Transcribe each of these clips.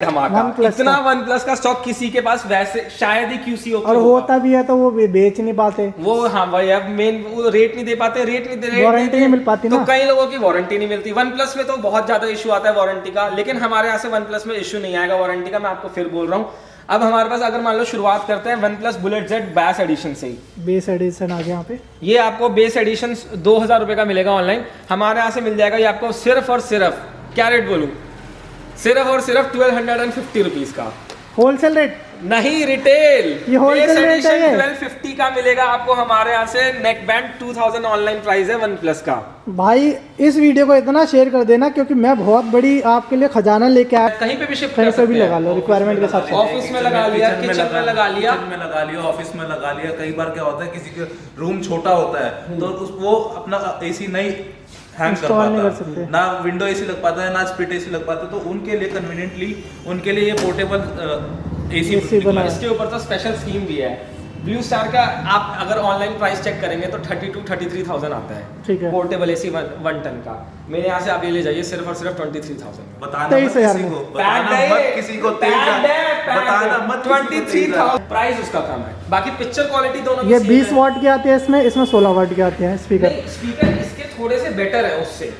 धमाका इतना one plus का स्टॉक किसी के पास वैसे शायद ही QC और होता भी है तो वो बेच नहीं पाते वो। हाँ भाई, अब मेन वो रेट नहीं दे पाते, वारंटी नहीं मिल पाती तो ना। कई लोगों की वारंटी नहीं मिलती। वन प्लस में तो बहुत ज्यादा इशू आता है वारंटी का, लेकिन हमारे यहाँ से वन प्लस में इशू नहीं आएगा वारंटी का। मैं आपको फिर बोल रहा हूँ। अब हमारे पास अगर मान लो शुरुआत करते हैं OnePlus bullet Z base edition से ही। बेस एडिशन आ गया यहाँ पे। ये आपको बेस एडिशन 2000 रुपए का मिलेगा ऑनलाइन, हमारे यहाँ से मिल जाएगा ये आपको सिर्फ और सिर्फ, क्या रेट बोलूँ, सिर्फ और सिर्फ 1250 रुपीज का। होलसेल रेट नहीं, रिटेल। ये होलसेल रेट है। 1250 का मिलेगा आपको हमारे यहाँ से। नेक बैंड 2000 ऑनलाइन प्राइस है वन प्लस का। भाई इस वीडियो को इतना शेयर कर देना क्योंकि मैं बहुत बड़ी आपके लिए खजाना लेके आया। कहीं पे भी शिफ्ट कहीं कर पे भी सकते हैं। लगा लो रिक्वायरमेंट के हिसाब से। ऑफिस में लगा लिया, किचन में लगा लिया, ऑफिस में लगा लिया। कई बार क्या होता है किसी के रूम छोटा होता है तो वो अपना एसी नहीं हैंग कर पाता, ना विंडो एसी लग पाता है, ना स्प्लिट एसी लग पाता है, तो उनके लिए कन्वीनियंटली उनके लिए ये पोर्टेबल एसी बना है। इसके ऊपर तो स्पेशल स्कीम भी है। ब्लू स्टार का आप अगर ऑनलाइन प्राइस चेक करेंगे तो 32-33,000 आता है। ठीक है। पोर्टेबल एसी 1 टन का मेरे यहाँ से आप ये ले जाइए सिर्फ और सिर्फ 23,000। बताना मत किसी को, बताना मत किसी को, बताना मत 23,000 प्राइस उसका कम है। बाकी पिक्चर क्वालिटी दोनों ये 20 वाट के आते हैं इसमें 16 वाट के आते हैं स्पीकर। स्पीकर इसके थोड़े से बेटर है उससे।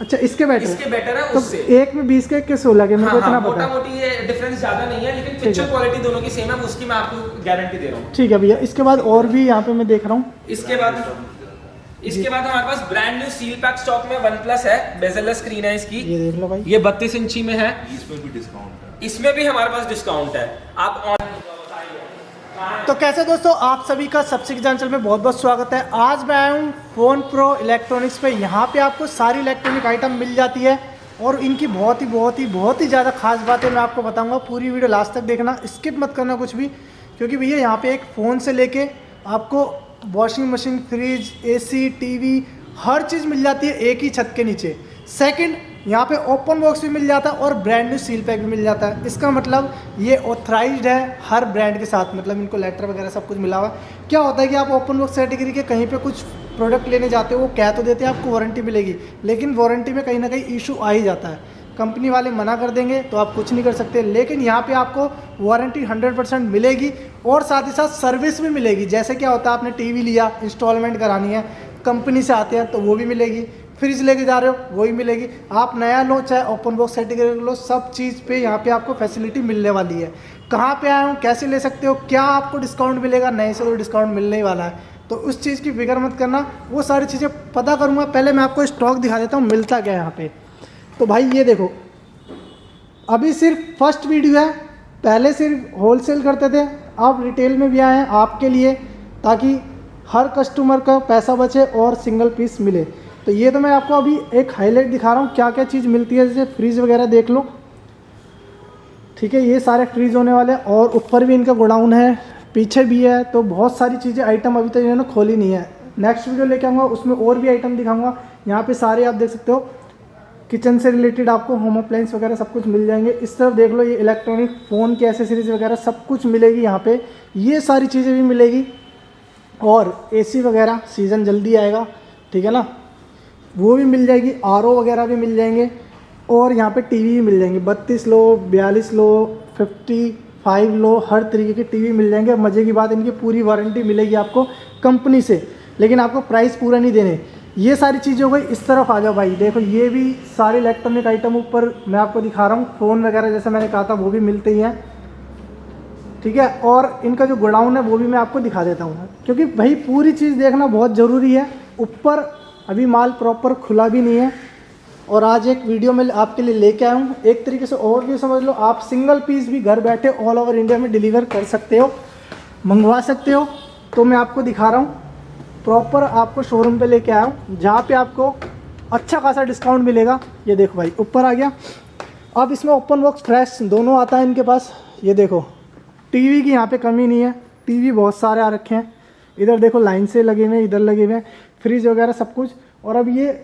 अच्छा इसके बेटर है तो उससे। एक में 20 के एक के 16 के मेरे को इतना पता मोटा है। मोटी ये डिफरेंस ज्यादा नहीं है, लेकिन पिक्चर क्वालिटी दोनों की सेम है, उसकी मैं आपको गारंटी दे रहा हूँ। ठीक है भैया। इसके बाद और भी यहाँ पे मैं देख रहा हूँ। इसके बाद हमारे पास brand new seal pack stock में वन प्लस है। बेजललेस स्क्रीन है इसकी, ये देख लो भाई। ये 32 इंची में है। इसमें भी डिस्काउंट है, इसमें भी हमारे पास डिस्काउंट है। आप तो कैसे दोस्तों, आप सभी का सबसे चैनल में बहुत बहुत स्वागत है। आज मैं आया हूँ फोन प्रो इलेक्ट्रॉनिक्स पे। यहाँ पे आपको सारी इलेक्ट्रॉनिक आइटम मिल जाती है और इनकी बहुत ही ज़्यादा खास बातें मैं आपको बताऊँगा। पूरी वीडियो लास्ट तक देखना, स्किप मत करना कुछ भी, क्योंकि भैया यहाँ पे एक फ़ोन से लेके आपको washing machine, fridge, AC, TV हर चीज़ मिल जाती है एक ही छत के नीचे। सेकंड, यहाँ पे ओपन बॉक्स भी मिल जाता है और ब्रांड न्यू सील पैक भी मिल जाता है। इसका मतलब ये ऑथराइज्ड है हर ब्रांड के साथ, मतलब इनको लेटर वगैरह सब कुछ मिला हुआ। क्या होता है कि आप ओपन बॉक्स कैटेगरी के कहीं पे कुछ प्रोडक्ट लेने जाते हो, वो कह तो देते हैं आपको वारंटी मिलेगी, लेकिन वारंटी में कहीं ना कहीं इशू आ ही जाता है। कंपनी वाले मना कर देंगे तो आप कुछ नहीं कर सकते, लेकिन यहाँ पे आपको वारंटी 100% मिलेगी और साथ ही साथ सर्विस भी मिलेगी। जैसे क्या होता है, आपने टीवी लिया, इंस्टॉलमेंट करानी है, कंपनी से आते हैं तो वो भी मिलेगी। फ्रिज लेके जा रहे हो वो भी मिलेगी। आप नया लो चाहे ओपन बॉक्स कैटेगरी लो, सब चीज़ पे यहाँ पे आपको फैसिलिटी मिलने वाली है। कहाँ पे आए हो, कैसे ले सकते हो, क्या आपको डिस्काउंट मिलेगा, नए से तो डिस्काउंट मिलने ही वाला है, तो उस चीज़ की फिक्र मत करना, वो सारी चीज़ें पता करूँगा। पहले मैं आपको स्टॉक दिखा देता हूँ मिलता क्या है यहाँ पे। तो भाई ये देखो, अभी सिर्फ फर्स्ट वीडियो है, पहले सिर्फ होलसेल करते थे, अब रिटेल में भी आए हैं आपके लिए, ताकि हर कस्टमर का पैसा बचे और सिंगल पीस मिले। तो ये तो मैं आपको अभी एक हाईलाइट दिखा रहा हूँ क्या क्या चीज़ मिलती है। जैसे फ्रीज वगैरह देख लो, ठीक है, ये सारे फ्रीज होने वाले हैं और ऊपर भी इनका गोडाउन है, पीछे भी है, तो बहुत सारी चीज़ें आइटम अभी तक इन्होंने खोली नहीं है। नेक्स्ट वीडियो लेके आऊँगा, उसमें और भी आइटम दिखाऊँगा। यहाँ पे सारे आप देख सकते हो, किचन से रिलेटेड आपको होम अप्लायंस वगैरह सब कुछ मिल जाएंगे। इस तरफ देख लो, ये इलेक्ट्रॉनिक फ़ोन की एसेसरीज वगैरह सब कुछ मिलेगी यहाँ पे, ये सारी चीज़ें भी मिलेगी। और AC वगैरह सीज़न जल्दी आएगा, ठीक है ना, वो भी मिल जाएगी। RO वगैरह भी मिल जाएंगे और यहाँ पे टीवी भी मिल जाएंगे। 32 लो, 42 लो, 55 लो, हर तरीके के टीवी मिल जाएंगे। मज़े की बात, इनकी पूरी वारंटी मिलेगी आपको कंपनी से, लेकिन आपको प्राइस पूरा नहीं देने। ये सारी चीज़ें हो गई। इस तरफ आ जाओ भाई, देखो ये भी सारे इलेक्ट्रॉनिक आइटम ऊपर मैं आपको दिखा रहा हूँ। फ़ोन वगैरह जैसे मैंने कहा था वो भी मिलते ही हैं, ठीक है। और इनका जो गोडाउन है वो भी मैं आपको दिखा देता हूँ, क्योंकि भाई पूरी चीज़ देखना बहुत ज़रूरी है। ऊपर अभी माल प्रॉपर खुला भी नहीं है और आज एक वीडियो में आपके लिए लेके आया हूँ। एक तरीके से ओवरव्यू समझ लो, आप सिंगल पीस भी घर बैठे ऑल ओवर इंडिया में डिलीवर कर सकते हो, मंगवा सकते हो। तो मैं आपको दिखा रहा हूँ, प्रॉपर आपको शोरूम पे लेके आया हूँ, जहाँ पे आपको अच्छा खासा डिस्काउंट मिलेगा। ये देखो भाई, ऊपर आ गया। अब इसमें ओपन बॉक्स फ्रेश दोनों आता है इनके पास। ये देखो, टीवी की यहाँ पे कमी नहीं है, टीवी बहुत सारे आ रखे हैं। इधर देखो लाइन से लगे हुए हैं, इधर लगे हुए हैं, फ्रिज वगैरह सब कुछ। और अब ये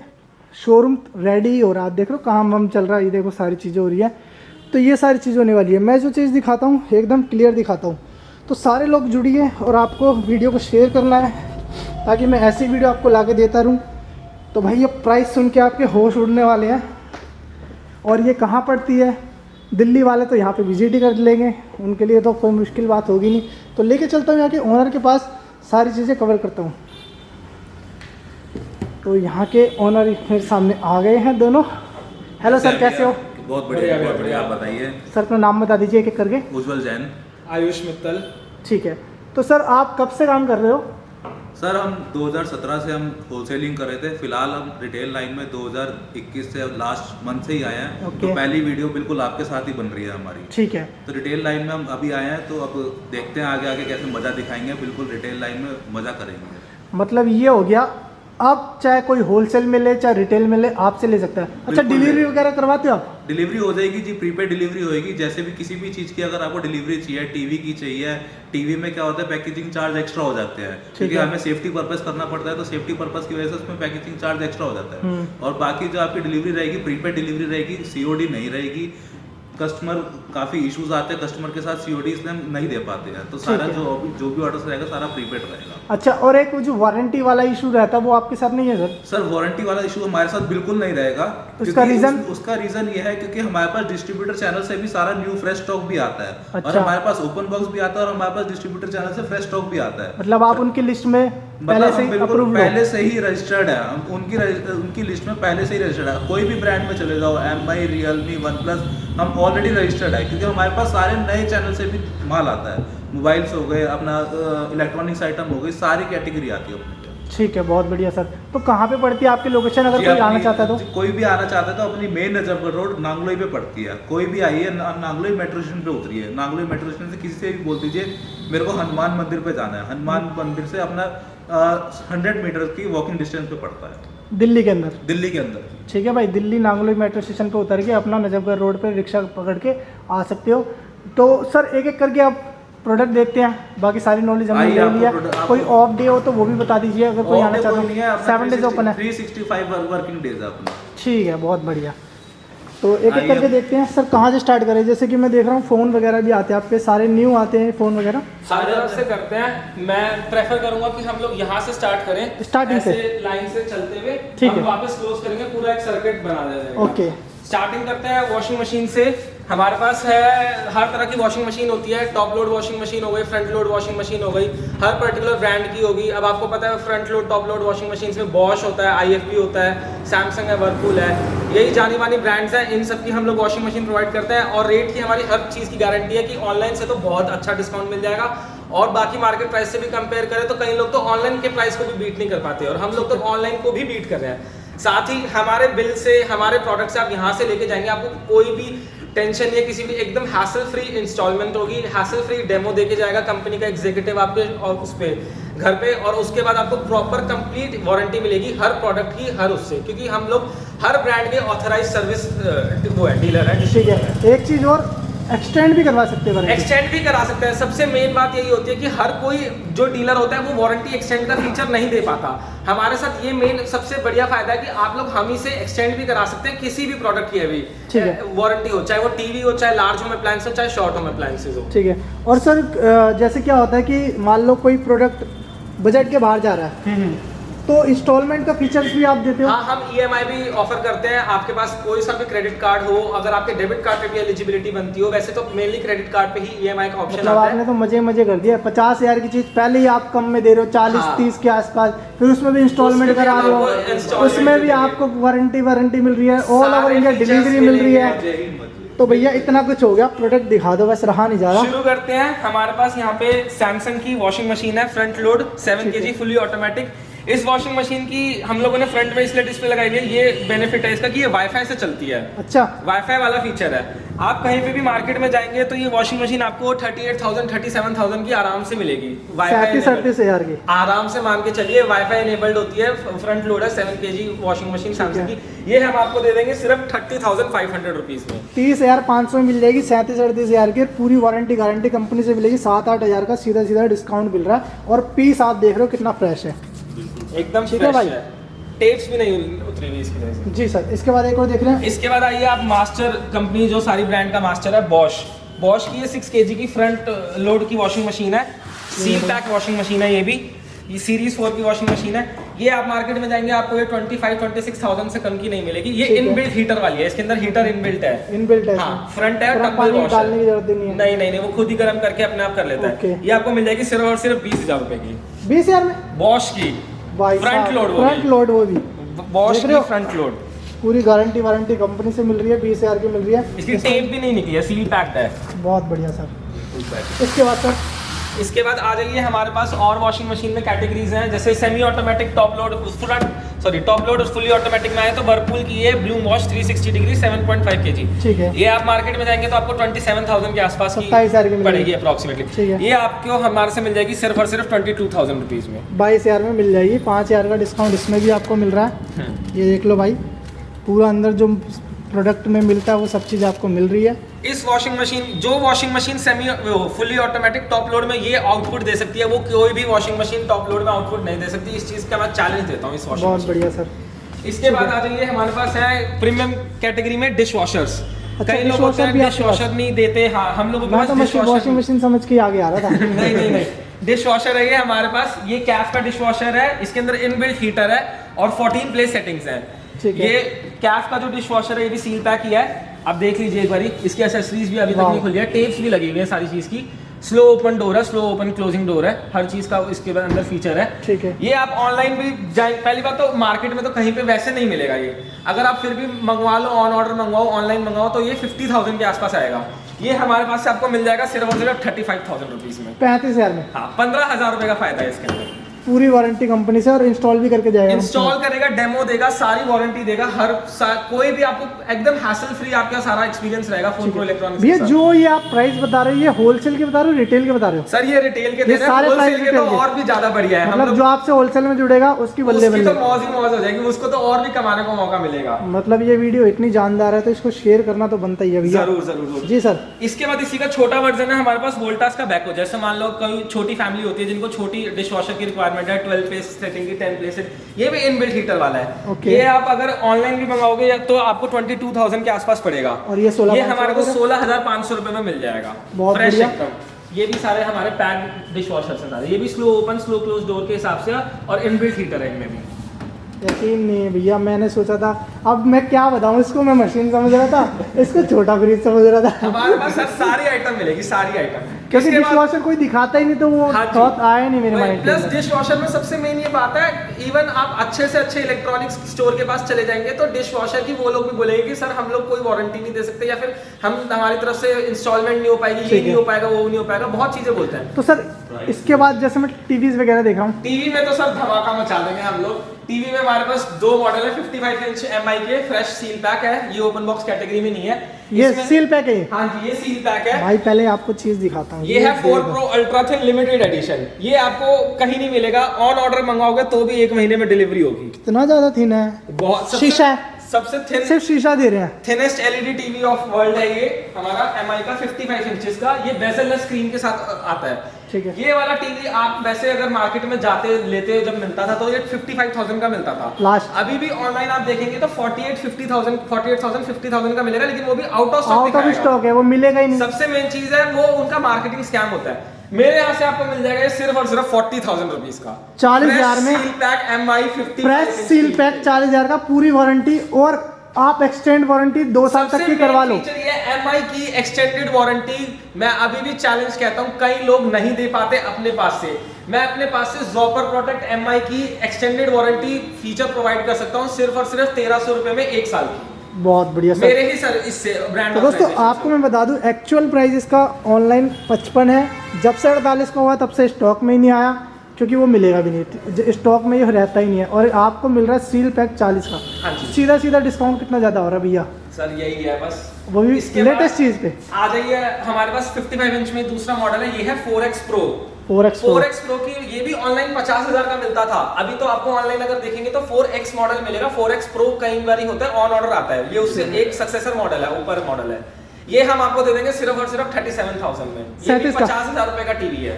शोरूम रेडी ही हो रहा है, देख लो काम वाम चल रहा है, ये देखो सारी चीज़ें हो रही है। तो ये सारी चीज़ें होने वाली है। मैं जो चीज़ दिखाता हूँ एकदम क्लियर दिखाता हूँ, तो सारे लोग जुड़िए और आपको वीडियो को शेयर करना है ताकि मैं ऐसी वीडियो आपको ला के देता रहूँ। तो भाई ये प्राइस सुन के आपके होश उड़ने वाले हैं। और ये कहाँ पड़ती है, दिल्ली वाले तो यहाँ पे विजिट ही कर लेंगे, उनके लिए तो कोई मुश्किल बात होगी नहीं। तो लेके चलता हूँ यहाँ के ओनर के पास, सारी चीज़ें कवर करता हूँ। तो यहाँ के ओनर मेरे सामने आ गए हैं दोनों। हेलो सर, कैसे हो? बहुत बढ़िया, बहुत बढ़िया। आप बताइए। सर अपना नाम बता दीजिए एक एक करके। उज्जवल जैन। आयुष मित्तल। ठीक है, तो सर आप कब से काम कर रहे हो? सर हम 2017 से हम होलसेलिंग कर रहे थे। फिलहाल हम रिटेल लाइन में 2021 से लास्ट मंथ से ही आए हैं। ओके। तो पहली वीडियो बिल्कुल आपके साथ ही बन रही है हमारी। ठीक है। तो रिटेल लाइन में हम अभी आए हैं, तो अब देखते हैं आगे आगे कैसे मज़ा दिखाएंगे। बिल्कुल रिटेल लाइन में मज़ा करेंगे। मतलब ये हो गया, अब चाहे कोई होलसेल में ले चाहे रिटेल में ले, आपसे ले सकता है। अच्छा, बिल्कुल डिलीवरी ले। वगैरह करवाते हो आप? डिलीवरी हो जाएगी जी, प्रीपेड डिलीवरी होएगी। जैसे भी किसी भी चीज़ की अगर आपको डिलीवरी चाहिए, टीवी की चाहिए, टीवी में क्या होता है पैकेजिंग चार्ज एक्स्ट्रा हो जाते हैं, क्योंकि हमें सेफ्टी पर्पस करना पड़ता है। तो सेफ्टी पर्पस की वजह से उसमें पैकेजिंग चार्ज एक्स्ट्रा हो जाता है। और बाकी जो आपकी डिलीवरी रहेगी प्रीपेड डिलीवरी रहेगी, सीओडी नहीं रहेगी। कस्टमर काफ़ी इश्यूज आते हैं कस्टमर के साथ, सीओडी इसलिए हम नहीं दे पाते हैं। तो सारा जो भी ऑर्डर रहेगा सारा प्रीपेड रहेगा। अच्छा, और एक जो वारंटी वाला इशू रहता है वो आपके साथ नहीं है सर? सर वारंटी वाला इशू हमारे साथ बिल्कुल नहीं रहेगा। उसका रीजन? उसका रीजन ये है क्योंकि हमारे पास डिस्ट्रीब्यूटर चैनल से भी सारा न्यू फ्रेश स्टॉक भी आता है। अच्छा। और हमारे पास ओपन बॉक्स भी आता है और हमारे पास डिस्ट्रीब्यूटर चैनल से फ्रेश स्टॉक भी आता है। मतलब आप उनकी लिस्ट में पहले से ही अप्रूव्ड हो? पहले से ही रजिस्टर्ड है। हम उनकी लिस्ट में पहले से ही रजिस्टर्ड है। कोई भी ब्रांड में चले जाओ, MI, रियलमी, OnePlus, हम ऑलरेडी रजिस्टर्ड है क्योंकि हमारे पास सारे नए चैनल से भी माल आता है। मोबाइल्स हो गए, अपना इलेक्ट्रॉनिक्स आइटम हो गई, सारी कैटेगरी आती है अपने। ठीक है, बहुत बढ़िया सर। तो कहाँ पे पड़ती है आपकी लोकेशन, अगर कोई आना चाहता है तो? कोई भी आना चाहता है तो अपनी मेन नजफगढ़ रोड नांगलोई पे पड़ती है। कोई भी आइए, नांगलोई मेट्रो स्टेशन पे उतरिए। नांगलोई मेट्रो स्टेशन से किसी से भी बोल दीजिए मेरे को हनुमान मंदिर पे जाना है। हनुमान मंदिर से अपना 100 मीटर की वॉकिंग डिस्टेंस पे पड़ता है, दिल्ली के अंदर? दिल्ली के अंदर। ठीक है भाई, दिल्ली नांगलोई मेट्रो स्टेशन पे उतर के अपना नजफगढ़ रोड पे रिक्शा पकड़ के आ सकते हो। तो सर एक एक करके आप प्रोडक्ट देखते हैं, बाकी सारी नॉलेज हमने ले लिया। कोई ऑफ डे हो तो वो भी बता दीजिए, अगर कोई आना चाहता है। 7 डेज ओपन है, 365 वर्किंग डेज है अपना। ठीक है, बहुत बढ़िया। तो एक एक करके देखते हैं सर, कहाँ से स्टार्ट करें? जैसे कि मैं देख रहा हूँ फ़ोन वगैरह भी आते हैं आप पे, सारे न्यू आते हैं फ़ोन वगैरह। सारे तरफ से करते हैं। मैं प्रेफर करूंगा कि हम लोग यहाँ से स्टार्ट करें, स्टार्टिंग से लाइन से चलते हुए ठीक हम है। वापस क्लोज करेंगे, पूरा एक सर्किट बना देंगे। ओके, स्टार्टिंग करते हैं वॉशिंग मशीन से। हमारे पास है हर तरह की वॉशिंग मशीन होती है। टॉप लोड वॉशिंग मशीन हो गई, फ्रंट लोड वॉशिंग मशीन हो गई, हर पर्टिकुलर ब्रांड की होगी। अब आपको पता है front load top load washing machine में बॉश होता है, IFB होता है, सैमसंग है, वर्लपूल है, यही जानी मानी ब्रांड्स हैं। इन सब की हम लोग वॉशिंग मशीन प्रोवाइड करते हैं और रेट की हमारी हर चीज़ की गारंटी है कि ऑनलाइन से तो बहुत अच्छा डिस्काउंट मिल जाएगा और बाकी मार्केट प्राइस से भी कंपेयर करें तो कई लोग तो ऑनलाइन के प्राइस को भी बीट नहीं कर पाते और हम लोग तो ऑनलाइन को भी बीट कर रहे हैं। साथ ही हमारे बिल से, हमारे प्रोडक्ट से आप यहाँ से लेके जाएंगे, आपको कोई भी टेंशन नहीं है किसी भी, एकदम हैसल फ्री इंस्टॉलमेंट होगी, हैसल फ्री डेमो देके जाएगा कंपनी का एग्जीक्यूटिव आपके और उस पे घर पे, और उसके बाद आपको प्रॉपर कंप्लीट वारंटी मिलेगी हर प्रोडक्ट की, हर उससे, क्योंकि हम लोग हर ब्रांड के ऑथराइज सर्विस वो है, डीलर है। ठीक है, एक चीज़ और, एक्सटेंड भी करवा सकते हैं? एक्सटेंड भी करा सकते हैं। सबसे मेन बात यही होती है कि हर कोई जो डीलर होता है वो वारंटी एक्सटेंड का फीचर नहीं दे पाता। हमारे साथ ये मेन सबसे बढ़िया फायदा है कि आप लोग हम ही से एक्सटेंड भी करा सकते हैं किसी भी प्रोडक्ट की अभी वारंटी हो, चाहे वो टीवी हो, चाहे लार्ज होम अप्लायंस हो, चाहे शॉर्ट होम अप्लायंसेज हो। ठीक है। और सर जैसे क्या होता है कि मान लो कोई प्रोडक्ट बजट के बाहर जा रहा है तो इंस्टॉलमेंट का फीचर्स भी आप देते हो? हाँ, हम EMI भी ऑफर करते हैं। आपके पास कोई सा भी क्रेडिट कार्ड हो, अगर आपके डेबिट कार्ड पे भी एलिजिबिलिटी बनती हो, वैसे तो मेनली क्रेडिट कार्ड पे ही EMI का ऑप्शन आता है। आपने तो मजे कर दिया। 50,000 की चीज पहले ही आप कम में दे रहे हो, 40-30 के आसपास, फिर उसमें भी इंस्टॉलमेंट करा रहे हो, उसमें भी आपको वारंटी मिल रही है, ऑल ओवर इंडिया डिलीवरी मिल रही है। तो भैया इतना कुछ हो गया, प्रोडक्ट दिखा दो, बस रहा नहीं जा रहा। शुरू करते हैं। हमारे पास यहाँ पे सैमसंग की वॉशिंग मशीन है, front load 7 kg fully automatic. इस वॉशिंग मशीन की हम लोगों ने फ्रंट में इसलिए डिस्प्ले लगाई हुई है, ये बेनिफिट है इसका कि ये वाईफाई से चलती है। अच्छा, वाईफाई वाला फीचर है। आप कहीं पे भी मार्केट में जाएंगे तो ये वॉशिंग मशीन आपको 38,000 37,000 की आराम से मिलेगी। 37,000 की आराम से मान के चलिए, वाईफाई एनेबल्ड होती है, फ्रंट लोड है, 7 kg वॉशिंग मशीन सैमसंग की। ये हम आपको दे देंगे सिर्फ 30,500 रुपीज में। 30,500 में मिल जाएगी, 37-38,000 की पूरी वारंटी गारंटी कंपनी से मिलेगी। 7-8 का सीधा डिस्काउंट मिल रहा है और पीस आप देख रहे हो कितना फ्रेश है, एकदम ठीक है भाई, टेप्स भी नहीं उतरी हुई इसकी वजह से। जी सर। इसके बाद एक और देख रहे हैं। इसके बाद आइए आप मास्टर कंपनी, जो सारी ब्रांड का मास्टर है, बॉश की ये 6 kg की फ्रंट लोड की वॉशिंग मशीन है, सील पैक वॉशिंग मशीन है। ये सीरीज 4 की वॉशिंग मशीन है। ये आप मार्केट में जाएंगे आपको ये 25-26,000 से कम की नहीं मिलेगी। ये ठीक है। इनबिल्ट हीटर वाली है, इसके अंदर हीटर इनबिल्ट है। इनबिल्ट है हाँ, फ्रंट है और पूरा टम्बल पानी वॉश डालने की है। जरूरत नहीं है। नहीं, वो खुद ही गर्म करके अपने आप कर लेता ओके। है। ये आपको मिल जाएगी सिर्फ और सिर्फ 20,000 रुपए की, 20,000 में बॉश की भाई फ्रंट लोड फ्रंट लोड वो भी बॉश देख रहे की हो? Front load. पूरी गारंटी वारंटी कंपनी से मिल रही है, 20,000 की मिल रही है। इसकी टेप भी नहीं निकली है, सील पैक्ड है। बहुत बढ़िया सर। इसके बाद सर इसके बाद आ जाइए हमारे पास और वॉशिंग मशीन में कैटेगरीज हैं, जैसे semi automatic, top load, top load और फुली ऑटोमेटिक में आए तो वर्लपूल की है ब्लूम वॉश 360 डिग्री 7.5 kg। ठीक है। ये आप मार्केट में जाएंगे तो आपको 27,000 के आसपास की 27,000 की पड़ेगी मिलेगी। अप्रोक्सीमेटली। ठीक है। ये आपको हमारे से मिल जाएगी सिर्फ और सिर्फ 22,000 रुपीज में। 22,000 में मिल जाएगी, 5,000 का डिस्काउंट इसमें भी आपको मिल रहा है। ये देख लो भाई, पूरा अंदर जो प्रोडक्ट में मिलता है वो सब चीज़ आपको मिल रही है। इस washing machine semi fully automatic top load में ये आउटपुट दे सकती है, वो कोई भी वॉशिंग मशीन टॉप लोड में आउटपुट नहीं दे सकती। इस चीज़ का मैं चैलेंज देता हूँ इस वॉशिंग बहुत मशीन। बढ़िया सर। इसके बाद आ जाइए हमारे पास है प्रीमियम कैटेगरी में डिश वॉशर्स। अच्छा, कई लोग होते dishwasher हैं भी डिश आपके पास? वॉशर नहीं देते। हाँ, हम लोगों के मैं पास तो डिश वॉशिंग मशीन समझ के आगे आ रहा था। नहीं, डिश वॉशर है ये हमारे पास। ये कैफ का डिश वॉशर है, इसके अंदर इनबिल्ट हीटर है और 14 प्लेस सेटिंग्स हैं। ठीक है। ये कैफ का जो डिश वॉशर है ये भी सील पैक किया है, आप देख लीजिए एक बारी। इसकी एसेसरीज भी अभी तक नहीं खुली है, टेप्स भी लगी हुई है सारी चीज की। स्लो ओपन डोर है, स्लो ओपन क्लोजिंग डोर है, हर चीज का इसके अंदर फीचर है। ठीक है। ये आप ऑनलाइन भी जाए, पहली बात तो मार्केट में तो कहीं पे वैसे नहीं मिलेगा ये। अगर आप फिर भी मंगवा लो, ऑन ऑर्डर मंगवाओ, ऑनलाइन मंगवाओ तो ये 50,000 के आसपास आएगा। ये हमारे पास से आपको मिल जाएगा सिर्फ और सिर्फ 35,000 रुपीज में। 35,000 में हाँ, 15,000 रुपए का फायदा है इसके अंदर। पूरी वारंटी कंपनी से, और इंस्टॉल भी करके जाएगा। इंस्टॉल करेगा, डेमो देगा, सारी वारंटी देगा, कोई भी आपको एकदम हैसल फ्री आपका सारा एक्सपीरियंस रहेगा फोन प्रो इलेक्ट्रॉनिक्स। भैया जो ये आप प्राइस बता रहे हो, ये होलसेल के बता रहे हो, रिटेल के बता रहे हो? सर ये रिटेल के दे रहे हैं, सारे होलसेल प्राइस के तो रिटेल के। और भी ज्यादा बढ़िया है। हम मतलब लोग जो आपसे होलसेल में जुड़ेगा उसकी बल्ले उसकी बल्ले। तो मौज ही मौज हो जाएगी, उसको तो और भी कमाने का मौका मिलेगा। मतलब ये वीडियो इतनी जानदार है तो इसको शेयर करना तो बनता ही है भैया। जरूर। जी सर। इसके बाद इसी का छोटा वर्जन है हमारे पास, वोल्टास का बैको। जैसे मान लो कोई छोटी फैमिली होती है जिनको छोटी डिश वॉशर की रिक्वायरमेंट है, 12 प्लेस सेटिंग की, 10 प्लेस, ये भी इनबिल्ट हीटर वाला है। ओके। ये आप अगर ऑनलाइन भी मंगाओगे तो आपको 22,000 के आसपास पड़ेगा। और ये 16,500 हमारे को 16,500 रुपए में मिल जाएगा। बहुत फ्रेश बढ़िया। एकदम। ये भी सारे हमारे पैक डिश वॉशर से सारे, ये भी slow open slow close door के हिसाब से और इनबिल्ट हीटर है इनमें भी। यकीन नहीं है भैया, मैंने सोचा था, अब मैं क्या बताऊं इसको, मैं मशीन समझ रहा था, इसको छोटा फ्रिज समझ रहा था। हमारे पास सर सारी आइटम मिलेगी, सारी आइटम। क्योंकि डिश वॉशर कोई दिखाता ही नहीं तो वो हाँ जी। थॉट आया नहीं मेरे माइंड प्लस में। डिश वॉशर में सबसे मेन ये बात है, इवन आप अच्छे से अच्छे इलेक्ट्रॉनिक्स स्टोर के पास चले जाएंगे तो डिश वॉशर की वो लोग भी बोलेंगे कि सर हम लोग कोई वारंटी नहीं दे सकते, या फिर हमारी तरफ से इंस्टॉलमेंट नहीं हो पाएगी, ये नहीं हो पाएगा, वो नहीं हो पाएगा, बहुत चीजें बोलते हैं। तो सर इसके बाद जैसे मैं टीवीज वगैरह देख रहा हूँ, टीवी में तो सर धमाका मचा देंगे हम लोग। टीवी में हमारे पास दो मॉडल है, 55 इंच MI के, फ्रेश सील पैक है, ये ओपन बॉक्स कैटेगरी में नहीं है। ये इसमें- सील पैक है। हाँ जी, ये सील पैक है। भाई पहले आपको चीज दिखाता हूँ, ये है 4 Pro ultra thin limited edition. ये आपको कहीं नहीं मिलेगा, ऑन ऑर्डर मंगाओगे तो भी 1 महीने में डिलीवरी होगी। इतना ज्यादा थिन है, बहुत शीशा है, सबसे थिन, सिर्फ शीशा दे रहे हैं। Thinnest LED TV off world है ये हमारा MI का, 55 इंचेस का। ये बेजल स्क्रीन के साथ आता है। ठीक है। ये वाला टीवी आप वैसे अगर मार्केट में जाते लेते जब मिलता था तो ये 55,000 का मिलता था लास्ट। अभी भी ऑनलाइन आप देखेंगे तो 48,000 50,000 का मिलेगा, लेकिन वो भी out of out of stock है, वो मिलेगा ही नहीं। सबसे मेन चीज है वो उनका मार्केटिंग स्कैम होता है। मेरे यहाँ से आपको मिल जाएगा ये सिर्फ और सिर्फ 40,000 रुपीज का, 40,000 में seal pack MI 50 fresh seal pack 40,000 का, पूरी वारंटी, और आप एक्सटेंड वारंटी 2 साल तक की करवा लो। फीचर ये MI की एक्सटेंडेड वारंटी, मैं अभी भी चैलेंज कहता हूँ, कई लोग नहीं दे पाते अपने पास से। मैं अपने पास से जॉपर प्रोटेक्ट MI की एक्सटेंडेड वारंटी फीचर प्रोवाइड कर सकता हूँ सिर्फ और सिर्फ 1,300 रुपए में 1 साल की। बहुत बढ़िया सर। मेरे ही सर इससे ब्रांड। तो दोस्तों आपको मैं बता दूं, एक्चुअल प्राइस इसका ऑनलाइन 55 है, जब से 48 का हुआ तब से स्टॉक में ही नहीं आया, क्योंकि वो मिलेगा भी नहीं, स्टॉक में ये रहता ही नहीं है। और आपको मिल रहा है सील पैक 40 का। हाँ जी। सीधा सीधा डिस्काउंट कितना ज़्यादा हो रहा है भैया? सर यही है बस, वो भी इसके लेटेस्ट बाद चीज़ पे। आ जाइए हमारे पास 55 इंच में दूसरा मॉडल है, ये है 4X Pro। 4X 4X Pro की ये भी ऑनलाइन 50,000 का मिलता था, अभी तो आपको ऑनलाइन अगर देखेंगे तो 4X मॉडल मिलेगा। 4X Pro कई बार होता है, ऑन ऑर्डर आता है, ये उससे एक सक्सेसर मॉडल है, ऊपर मॉडल है। ये हम आपको दे देंगे सिर्फ और सिर्फ 37,000 में। ये भी 37 का। 50,000 रुपए का टीवी है,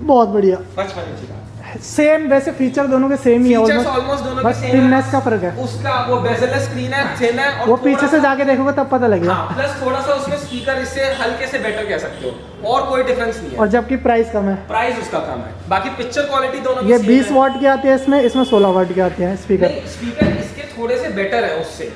बहुत बढ़िया। 55 इंच का। सेम वैसे फीचर दोनों के सेम ही है फीचर्स ऑलमोस्ट दोनों के बस सेम थिननेस का फर्क है। उसका वो बेजल स्क्रीन है, थिन है, और वो पीछे से जाके देखोगे तब पता लगेगा। हाँ, प्लस थोड़ा सा उसमें स्पीकर इससे हल्के से बेटर कह सकते हो, और कोई डिफरेंस नहीं है। और जबकि प्राइस कम है, प्राइस उसका कम है, बाकी पिक्चर क्वालिटी दोनों की ये सेम 20 है। वाट के आते हैं इसमें 16 वाट के आते हैं स्पीकर। नहीं, स्पीकर इसके थोड़े से बेटर है उससे,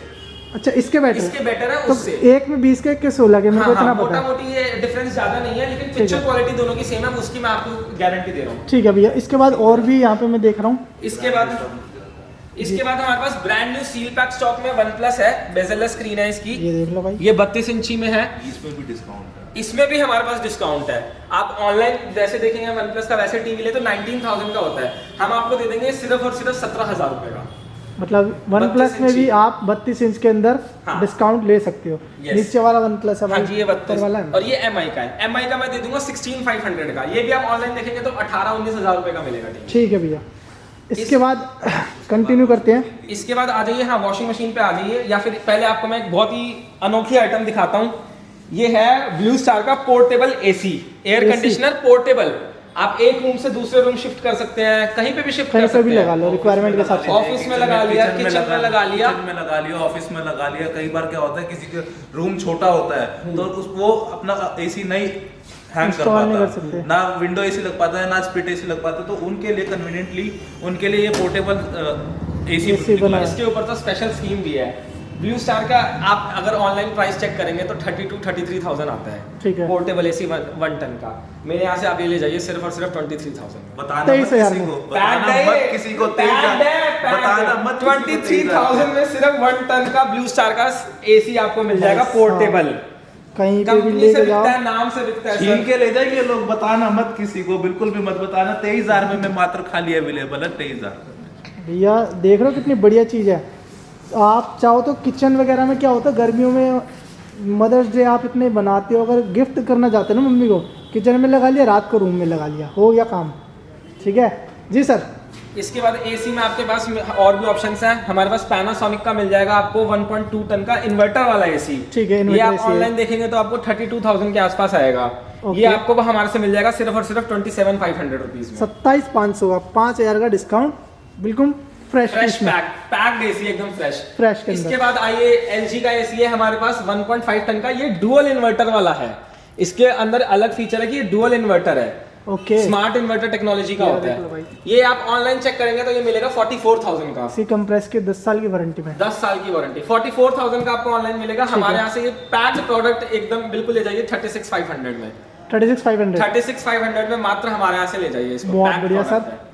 अच्छा इसके बेटर इसके बेटर है तो उससे। एक में 20 के एक के 16 के मेरे को इतना पता मोटा है। मोटी ये डिफरेंस ज्यादा नहीं है, लेकिन है। पिक्चर क्वालिटी दोनों की सेम है, उसकी मैं आपको गारंटी दे रहा हूँ। ठीक है भैया, इसके बाद और भी यहाँ पे मैं देख रहा हूँ। इसके बाद हमारे पास brand new seal pack stock में वन प्लस है, बेजल स्क्रीन है इसकी, ये देख लो भाई, ये 32 इंची में है। इसमें भी डिस्काउंट है, इसमें भी हमारे पास डिस्काउंट है। आप ऑनलाइन जैसे देखेंगे वन प्लस का वैसे टीवी ले तो 19,000 का होता है, हम आपको दे देंगे सिर्फ और सिर्फ 17,000 रुपए का। मतलब वन प्लस में भी आप 32 इंच के अंदर हाँ। डिस्काउंट ले सकते हो। Yes। नीचे वाला वन प्लस है हाँ भाई, जी, ये ऊपर 32 वाला है। और ये एमआई का है। एमआई का मैं दे दूंगा 16,500 का, ये भी आप ऑनलाइन देखेंगे तो 18-19,000 रुपए का मिलेगा टीवी। ठीक है भैया, इसके बाद कंटिन्यू करते हैं। इसके बाद आ जाइए, हाँ वॉशिंग मशीन पे आ जाइए, या फिर पहले आपको मैं एक बहुत ही अनोखी आइटम दिखाता हूँ। ये है ब्लू स्टार का portable AC, air AC? Conditioner portable. आप एक रूम से दूसरे रूम शिफ्ट कर सकते हैं, कहीं पे भी शिफ्ट कहीं कर पे सकते भी हैं। लगा लो रिक्वायरमेंट के हिसाब से। ऑफिस में लगा लिया, किचन में लगा लिया, किचन में लगा लिया, ऑफिस में लगा लिया। कई बार क्या होता है किसी का रूम छोटा होता है तो वो अपना एसी नहीं हैंग कर Install नहीं कर पाता, सकते। ना विंडो एसी लग पाता है, ना स्प्लिट एसी लग पाता है, तो उनके लिए कन्वीनियंटली उनके लिए ये पोर्टेबल एसी बना है। इसके ऊपर तो स्पेशल स्कीम भी है। ब्लू स्टार का आप अगर ऑनलाइन प्राइस चेक करेंगे तो 32-33,000 आता है। ठीक है। पोर्टेबल एसी 1 टन का मेरे यहाँ से आप ये ले जाइए सिर्फ और सिर्फ 23,000 में। बताना मत 23,000 किसी को, में। बताना मत किसी को, बताना मत किसी को, 23,000 में सिर्फ 1 टन का ब्लू स्टार का एसी आपको मिल जाएगा Nice, पोर्टेबल। कहीं पे भी कंपनी से लेके जाओ। बिकता है, नाम से बिकता है छीन सर। के ले जाएंगे लोग। बताना मत किसी को, बिल्कुल भी मत बताना। 23,000 में मैं मात्र खाली अवेलेबल है, 23,000। भैया देख रहे हो कितनी बढ़िया चीज़ है। आप चाहो तो किचन वगैरह में क्या होता है, गर्मियों में मदर्स डे आप इतने बनाते हो, अगर गिफ्ट करना चाहते हो ना मम्मी को, किचन में लगा लिया, रात को रूम में लगा लिया, हो गया काम। ठीक है जी सर। इसके बाद एसी में आपके पास और भी ऑप्शंस हैं। हमारे पास पैनासोनिक का मिल जाएगा आपको 1.2 टन का इन्वर्टर वाला एसी। ठीक है, ये इन्वर्टर आप AC है। ऑनलाइन देखेंगे तो आपको 32,000 के आसपास आएगा। Okay। ये आपको हमारे से मिल जाएगा सिर्फ और सिर्फ 27,500 रुपीज में। 27,500 का 5,000 का डिस्काउंट, बिल्कुल फ्रेश फ्रेश में। पैक्ड एसी एकदम फ्रेश। फ्रेश के इसके अंदर बाद आइए एलजी का एसी है हमारे पास 1.5 टन का, ये डुअल इन्वर्टर वाला है। इसके अंदर अलग फीचर है कि ये डुअल इन्वर्टर है, ओके। स्मार्ट इन्वर्टर टेक्नोलॉजी का ये होता देख लो भाई। है। ये आप ऑनलाइन चेक करेंगे तो ये मिलेगा 44,000 का, सी कंप्रेस के 10 साल की वारंटी में। 10 साल की वारंटी। 44,000 का आपको ऑनलाइन मिलेगा। हमारे यहाँ से ये पैक्ड प्रोडक्ट एकदम बिल्कुल ले जाइए 36,500 में। 36,500 36,500 में मात्र हमारे यहाँ से ले जाइए इसको। बहुत packed बढ़िया product सर। है।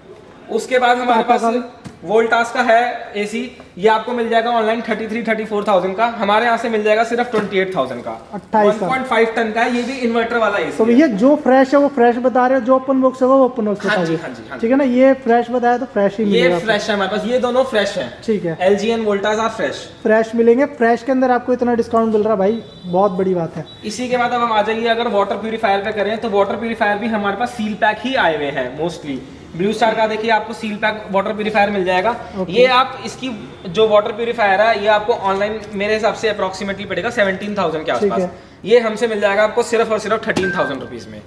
उसके बाद हमारे टाटा पास का वोल्टास का है एसी, ये आपको मिल जाएगा ऑनलाइन 33-34,000 का, हमारे यहाँ से मिल जाएगा सिर्फ 28,000 का। 28 का। 1.5 टन का है, ये भी इन्वर्टर वाला तो एसी है। भैया जो फ्रेश है वो फ्रेश बता रहे हो, जो ओपन बॉक्स होगा वो ओपन बॉक्स हाँ जी, बताइए। हाँ जी, हाँ जी। ठीक है ना, ये फ्रेश बताया तो फ्रेश ही ये मिलेगा। फ्रेश है हमारे पास, ये दोनों फ्रेश हैं। ठीक है, LG and Voltas are fresh. Fresh मिलेंगे। फ्रेश के अंदर आपको इतना डिस्काउंट मिल रहा है भाई, बहुत बड़ी बात है। इसी के बाद अब हम आ जाइए अगर वाटर प्यूरीफायर पे करें तो वाटर प्यूरीफायर भी हमारे पास सील पैक ही आए हुए हैं मोस्टली। ब्लू स्टार का देखिए आपको सील पैक वाटर प्यूरीफायर मिल जाएगा। Okay। ये आप इसकी जो वाटर प्यूरीफायर है ये आपको ऑनलाइन मेरे हिसाब से अप्रोक्सीमेटली पड़ेगा 17,000 के ठीक आसपास। है। ये हमसे मिल जाएगा आपको सिर्फ और सिर्फ 13,000 रुपीज में।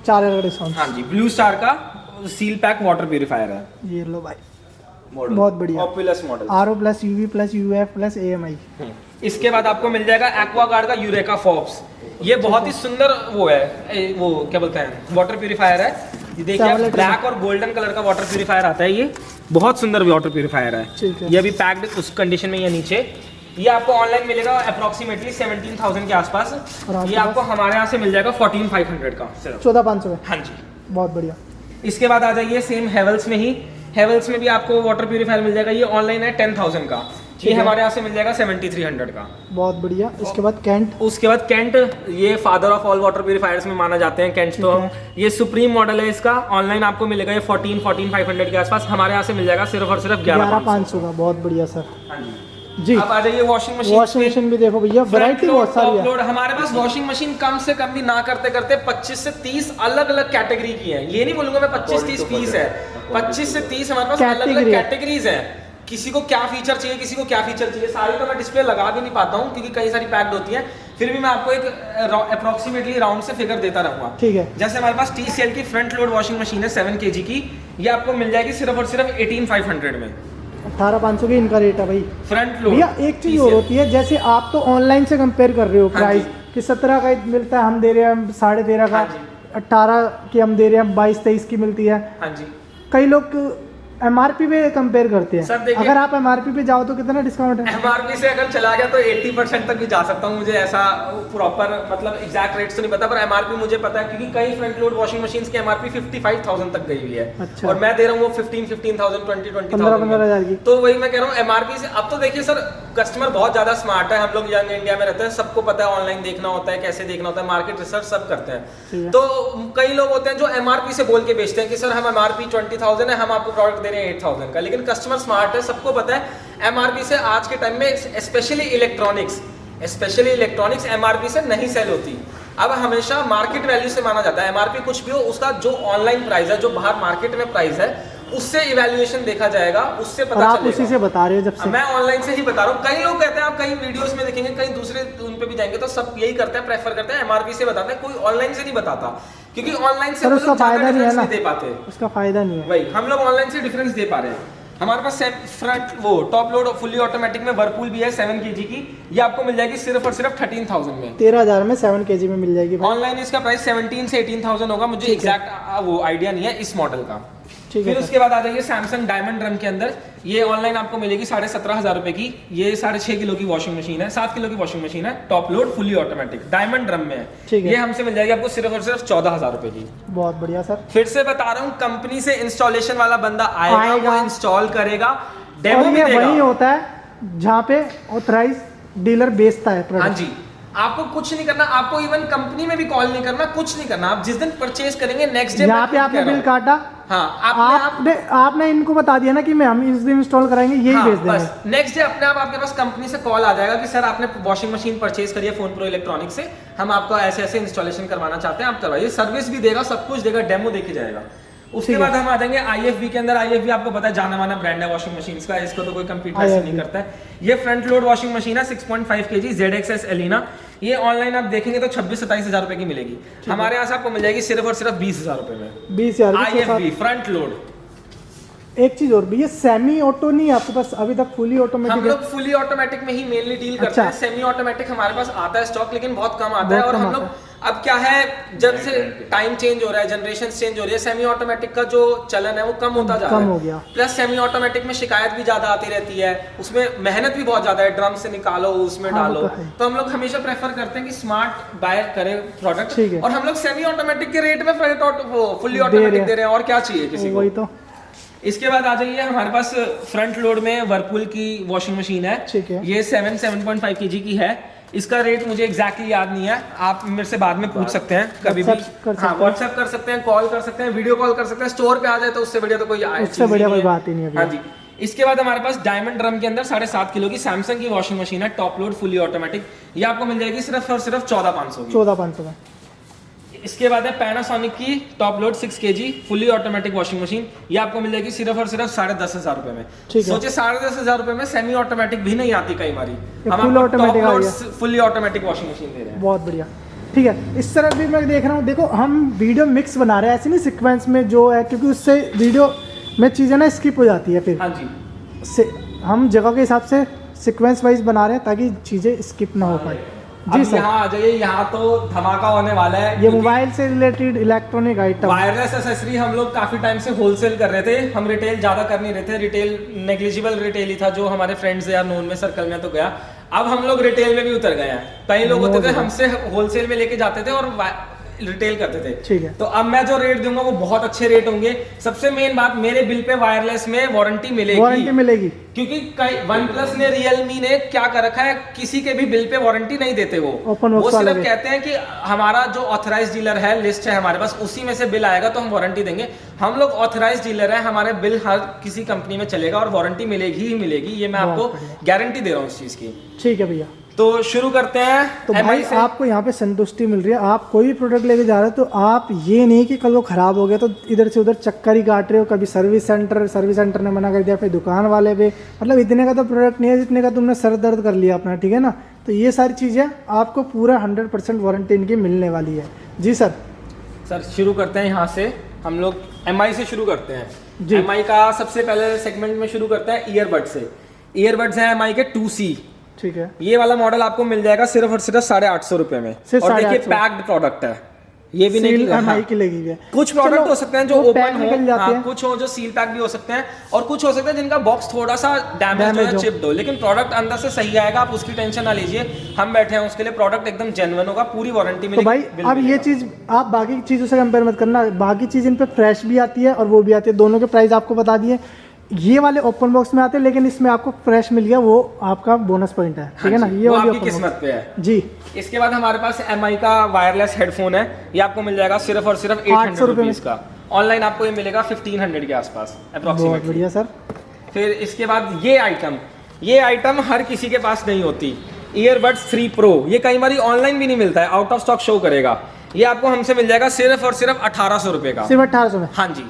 4,000 का डिस्काउंट। हाँ जी, ब्लू स्टार का सील पैक वाटर प्यूरीफायर है। ये लो भाई, मॉडल बहुत बढ़िया। Populace model. RO plus UV plus UF plus AMI। इसके बाद आपको मिल जाएगा एक्वागार्ड का यूरेका फॉब्स। ये बहुत ही सुंदर वो है, वो क्या बोलते हैं, वाटर प्यूरीफायर है। ये देखिए Seven liter ब्लैक और गोल्डन कलर का वाटर प्यूरीफायर आता है। ये बहुत सुंदर वाटर प्यूरीफायर है। ठीक है। ये अभी पैक्ड उस कंडीशन में ये नीचे, ये आपको ऑनलाइन मिलेगा अप्रोक्सीमेटली 17,000 के आसपास। और आपके ये आपको हमारे यहाँ से मिल जाएगा 14,500 का सिर्फ। 14,500 में। हाँ जी। बहुत बढ़िया। इसके बाद आ जाइए सेम हेवल्स में ही, हेवल्स में भी आपको वाटर प्यूरीफायर मिल जाएगा। ये ऑनलाइन है 10,000 का, ये है। हमारे यहाँ से मिल जाएगा 7,300 का। बहुत बढ़िया। इसके बाद कैंट। उसके बाद कैंट, ये father of all water purifiers में माना जाते हैं कैंट। तो ये सुप्रीम मॉडल है इसका, ऑनलाइन आपको मिलेगा ये 14,500 के आसपास, हमारे यहाँ से मिल जाएगा सिर्फ और सिर्फ 11,500 का। बहुत बढ़िया सर हाँ जी। जी। अब आ जाइए वॉशिंग मशीन। वॉशिंग मशीन भी देखो भैया, वैरायटी बहुत सारी है। लोड हमारे पास वॉशिंग मशीन कम से कम भी ना करते करते 25 से 30 अलग अलग कैटेगरी की है। ये नहीं बोलूंगा मैं 25-30 पीस है, 25 से 30 हमारे पास अलग अलग कैटेगरीज है। किसी को क्या फीचर चाहिए, किसी को क्या फीचर चाहिए, सारी तो मैं डिस्प्ले लगा भी नहीं पाता हूँ क्योंकि कई सारी पैक्ड होती है। फिर भी मैं आपको एक अप्रोक्सीमेटली राउंड से फिगर देता रहूंगा। ठीक है। जैसे हमारे पास TCL की फ्रंट लोड वॉशिंग मशीन है 7 kg की, ये आपको मिल जाएगी सिर्फ और सिर्फ 18,500 में। 18,500 की इनका रेट है भाई। Front load. भैया एक चीज और होती है, जैसे आप तो ऑनलाइन से कंपेयर कर रहे हो प्राइस कि 17 का मिलता है, हम दे रहे हैं 13.5 का, 18 की हम दे रहे हैं 22-23 की मिलती है। हाँ जी। कई लोग MRP पे कंपेयर करते हैं। सर देखिए, अगर आप MRP पे जाओ तो कितना डिस्काउंट है? MRP से अगर चला गया तो 80% तक भी जा सकता हूँ। मुझे ऐसा प्रॉपर मतलब एग्जैक्ट रेट्स तो नहीं पता, पर MRP मुझे पता है क्योंकि कई फ्रंट लोड वॉशिंग मशीन्स की MRP 55,000 तक गई हुई है। अच्छा। और मैं दे रहा हूँ वो 15,000 20,000 15,000 की। तो वही मैं कह रहा हूँ MRP से। अब तो देखिए सर, कस्टमर बहुत ज्यादा स्मार्ट है, हम लोग यंग इंडिया में रहते हैं, सबको पता है ऑनलाइन देखना होता है, कैसे देखना होता है, मार्केट रिसर्च सब करते हैं। तो कई लोग होते हैं जो MRP से बोल के बेचते हैं कि सर हम MRP 20,000 है, हम आपको प्रोडक्ट दे रहे हैं 8,000 का। लेकिन कस्टमर स्मार्ट है, सबको पता है MRP से आज के टाइम में स्पेशली इलेक्ट्रॉनिक्स MRP से नहीं सेल होती। अब हमेशा मार्केट वैल्यू से माना जाता है। MRP कुछ भी हो, उसका जो ऑनलाइन प्राइस है, जो बाहर मार्केट में प्राइस है, उससे इवैल्यूएशन देखा जाएगा, उससे पता आप चलेगा। उसी से बता रहे हो जब से? मैं ऑनलाइन से ही बता रहा हूँ। कई लोग कहते हैं, आप कई वीडियोस में देखेंगे, कई दूसरे उन पे भी जाएंगे तो सब यही करते हैं, प्रेफर करते हैं MRP से बताते हैं, कोई ऑनलाइन से नहीं बताता, क्योंकि ऑनलाइन से उसका फायदा नहीं है ना, दे पाते, उसका फायदा नहीं है। वही हम लोग ऑनलाइन से डिफरेंस दे पा रहे हैं। हमारे पास फ्रंट वो टॉप लोड फुली ऑटोमेटिक में वर्लपूल भी है 7 kg की, ये आपको मिल जाएगी सिर्फ और सिर्फ 13,000 में। 13,000 में 7 kg में मिल जाएगी। ऑनलाइन इसका प्राइस 17 से 18,000 होगा, मुझे एग्जैक्ट वो आइडिया नहीं है इस मॉडल का। फिर उसके बाद आ जाइए सैमसंग डायमंड रन के अंदर, ये ऑनलाइन आपको मिलेगी 17,500 रुपए की। ये 6.5 किलो की वॉशिंग मशीन है, 7 किलो की वॉशिंग मशीन है, top load fully automatic diamond run में है। ये हमसे मिल जाएगी आपको सिर्फ और सिर्फ 14,000 रुपए की। बहुत बढ़िया सर। फिर से बता रहा हूँ, कंपनी से इंस्टॉलेशन वाला बंदा आएगा, वो इंस्टॉल करेगा, डेमो भी देगा। वही होता है जहाँ पे ऑथराइज डीलर बेचता है प्रोडक्ट। हाँ जी, आपको कुछ नहीं करना, आपको इवन कंपनी में भी कॉल नहीं करना, कुछ नहीं करना। आप जिस दिन परचेज करेंगे नेक्स्ट डे यहाँ पे आपने बिल काटा, हाँ, आपने इनको बता दिया ना कि मैं हम इस दिन इंस्टॉल कराएंगे, यही भेज देंगे। नेक्स्ट डे अपने आप आपके पास कंपनी से कॉल आ जाएगा कि सर आपने वॉशिंग मशीन परचेज करी है फोन प्रो इलेक्ट्रॉनिक्स से, हम आपको ऐसे ऐसे इंस्टॉलेशन करवाना चाहते हैं, आप करवाइए। सर्विस भी देगा, सब कुछ देगा, डेमो देके जाएगा। उसके बाद हम आ जाएंगे IFB के अंदर। IFB आपको पता है जाना माना ब्रांड है वॉशिंग मशीन का, इसको तो कोई कंपीट नहीं करता है। ये फ्रंट लोड वॉशिंग मशीन है 6.5 kg ZXS एलिना। ये ऑनलाइन आप देखेंगे तो 26-27 हजार रुपए की मिलेगी, हमारे यहाँ से आपको मिल जाएगी सिर्फ और सिर्फ 20,000 रुपए में। 20,000 IFB फ्रंट लोड। एक चीज और भी, ये सेमी ऑटो नहीं है आपके पास अभी तक, फुली ऑटोमेटिक? हम लोग फुली ऑटोमेटिक में ही मेनली डील करते हैं। सेमी ऑटोमेटिक हमारे पास आता है स्टॉक, लेकिन बहुत कम आता है। और हम लोग अब क्या है, जब से टाइम चेंज हो रहा है, जनरेशन चेंज हो रही है, सेमी ऑटोमेटिक का जो चलन है वो कम होता जा रहा है। प्लस सेमी ऑटोमेटिक में शिकायत भी ज्यादा आती रहती है, उसमें मेहनत भी बहुत ज्यादा है, ड्रम से निकालो, उसमें डालो। तो हम लोग हमेशा प्रेफर करते हैं कि स्मार्ट बाय करें प्रोडक्ट, और हम लोग सेमी ऑटोमेटिक के रेट में फुली ऑटोमेटिक दे रहे हैं, और क्या चाहिए किसी को। वही तो। इसके बाद आ जाइए, हमारे पास फ्रंट लोड में वर्लपूल की वॉशिंग मशीन है, ये 7.5 kg की है। इसका रेट मुझे एग्जैक्टली याद नहीं है, आप मेरे से बाद में पूछ सकते हैं कभी भी। हाँ, व्हाट्सएप कर सकते हैं, कॉल कर सकते हैं, वीडियो कॉल कर सकते हैं, स्टोर पे आ जाए तो उससे बढ़िया तो कोई बात ही नहीं है। हाँ जी। इसके बाद हमारे पास डायमंड ड्रम के अंदर 7.5 किलो की सैमसंग की वॉशिंग मशीन है, टॉप लोड फुली ऑटोमेटिक। ये आपको मिल जाएगी सिर्फ और सिर्फ 14,500 की। 14,500 में। इसके बाद है पैनासोनिक की top load 6 kg fully automatic washing machine, ये आपको मिल जाएगी सिर्फ और सिर्फ 10,500 रुपए में। सोचे 10,500 रुपए में सेमी ऑटोमेटिक भी नहीं आती कई बारी, हम फुली ऑटोमेटिक वॉशिंग मशीन दे रहे हैं। बहुत बढ़िया, ठीक है। इस तरह भी मैं देख रहा हूँ, देखो हम वीडियो मिक्स बना रहे हैं, ऐसे नहीं सीक्वेंस में जो है, क्योंकि उससे वीडियो में चीज़ें ना स्किप हो जाती है। फिर हाँ जी, हम जगह के हिसाब से सीक्वेंस वाइज बना रहे हैं ताकि चीज़ें स्किप ना हो पाए। जी सर, यहाँ आ जाइए, यहाँ तो धमाका होने वाला है। ये मोबाइल से related electronic item, wireless accessory हम लोग काफी टाइम से होलसेल कर रहे थे, हम रिटेल ज्यादा कर नहीं रहे थे। रिटेल नेग्लिजिबल रिटेल ही था, जो हमारे फ्रेंड्स या नोन में सर्कल में तो गया। अब हम लोग रिटेल में भी उतर गए हैं। कई लोग होते थे हमसे होलसेल में लेके जाते थे और रिटेल करते थे, ठीक है। तो अब मैं जो रेट दूंगा वो बहुत अच्छे रेट होंगे। सबसे मेन बात, मेरे बिल पे वायरलेस में वारंटी मिलेगी, क्योंकि OnePlus ने, Realme ने क्या कर रखा है, किसी के भी बिल पे वारंटी नहीं देते। वो सिर्फ कहते हैं कि हमारा जो ऑथराइज डीलर है, लिस्ट है हमारे पास, उसी में से बिल आएगा तो हम वारंटी देंगे। हम लोग ऑथराइज डीलर है, हमारे बिल हर किसी कंपनी में चलेगा और वारंटी मिलेगी ही मिलेगी, ये मैं आपको गारंटी दे रहा हूँ इस चीज की। ठीक है भैया। तो शुरू करते हैं। तो भाई MI से आपको यहाँ पे संतुष्टि मिल रही है, आप कोई भी प्रोडक्ट लेके जा रहे हो तो आप ये नहीं कि कल वो खराब हो गया तो इधर से उधर चक्कर ही काट रहे हो, कभी सर्विस सेंटर ने मना कर दिया, फिर दुकान वाले पे, मतलब इतने का तो प्रोडक्ट नहीं है जितने का तुमने सर दर्द कर लिया अपना, ठीक है ना। तो ये सारी चीज़ें आपको पूरा 100% वारंटी इनकी मिलने वाली है। जी सर। सर शुरू करते हैं यहाँ से, हम लोग MI से शुरू करते जी। हैं। MI का सबसे पहले सेगमेंट में शुरू करते हैं ईयरबड से। ईयरबड्स हैं MI के 2C, ठीक है। ये वाला मॉडल आपको मिल जाएगा सिर्फ और सिर्फ 850 रुपए में। सिर्फ और देखिए 850 पैक्ड प्रोडक्ट है, ये भी नहीं कि MI की लगी है। कुछ प्रोडक्ट हो सकते हैं जो ओपन निकल जाते हो, हैं। कुछ हो जो सील पैक भी हो सकते हैं, और कुछ हो सकते हैं जिनका बॉक्स थोड़ा सा डैमेज हो, चिप्ड हो, लेकिन प्रोडक्ट अंदर से सही आएगा, आप उसकी टेंशन ना लीजिए, हम बैठे हैं उसके लिए। प्रोडक्ट एकदम जेन्युइन होगा, पूरी वारंटी तो मिलेगी। भाई अब ये चीज़ आप बाकी चीज़ों से कंपेयर मत करना, बाकी चीज़ इन पे फ्रेश भी आती है और वो भी आती है, दोनों के प्राइस आपको बता दिए। ये वाले ओपन बॉक्स में आते हैं, लेकिन इसमें आपको फ्रेश मिल गया, वो आपका बोनस पॉइंट है, ठीक है ना। ये वाली आपकी किस्मत पे है जी। इसके बाद हमारे पास MI का वायरलेस हेडफोन है, ये आपको मिल जाएगा सिर्फ और सिर्फ 800 रुपीज का। ऑनलाइन आपको ये मिलेगा 1500 के आसपास बहुत अप्रोक्सीमेटली। बढ़िया सर। फिर इसके बाद ये आइटम हर किसी के पास नहीं होती, ईयरबड्स 3 Pro। ये कई बार ऑनलाइन भी नहीं मिलता है, आउट ऑफ स्टॉक शो करेगा। ये आपको हमसे मिल जाएगा सिर्फ और सिर्फ 1800 रुपए का, सिर्फ 1800 में। हाँ जी।